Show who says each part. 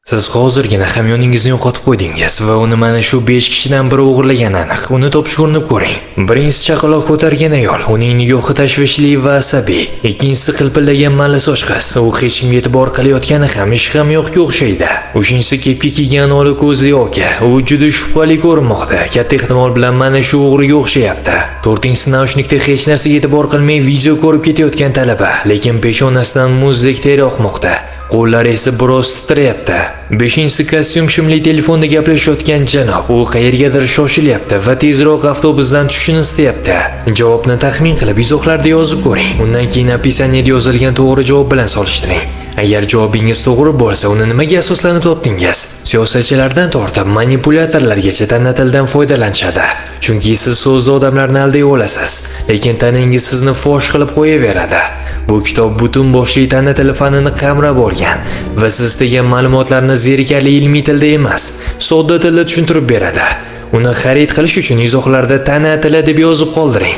Speaker 1: Siz hozirgina hamyoningizni yo'qotib qo'ydingiz va uni mana shu 5 kishidan biri o'g'irlagani aniq. Uni topishga urinib ko'ring. Birinchisi chaqaloq ko'targan ayol, uning nigohi tashvishli va asabiy. Ikkinchisi qilpillagan malla soch qiz, u hech kimga e'tibor qilayotgani ham ish ham yo'qga o'xshaydi. Uchinchisi kepka kiygan ola ko'zli oka, u juda shubhali ko'rinmoqda. Katta ehtimol bilan mana shu o'g'riga o'xshayapti. To'rtinchisi naushnikda hech narsaga e'tibor qilmay video ko'rib ketayotgan talaba, lekin peshonasidan muzdek ter oqmoqda. Qo'llari esa biroz titrayapti. Beshinchisi kostyum shimli telefonda gaplashayotgan janob, u qayergadir shoshilyapti va tezroq avtobusdan tushishni istayapti. Javobni taxmin qilib izohlarda yozib ko'ring. Undan keyin opisaniyada yozilgan to'g'ri javob bilan solishtiring. Agar javobingiz to'g'ri bo'lsa, uni nimaga asoslanib topdingiz? Siyosatchilardan tortib manipulyatorlargacha tana tildan foydalanishadi. Chunki siz so'zda odamlarni alday olasiz, lekin tanangiz sizni fosh qilib qo'yaveradi. Bu kitob butun boshli tana tili fanini qamrab olgan va siz istagan ma'lumotlarni zerikarli ilmiy tilda emas, sodda tilda tushuntirib beradi. Uni xarid qilish uchun izohlarda tana tili deb yozib qoldiring.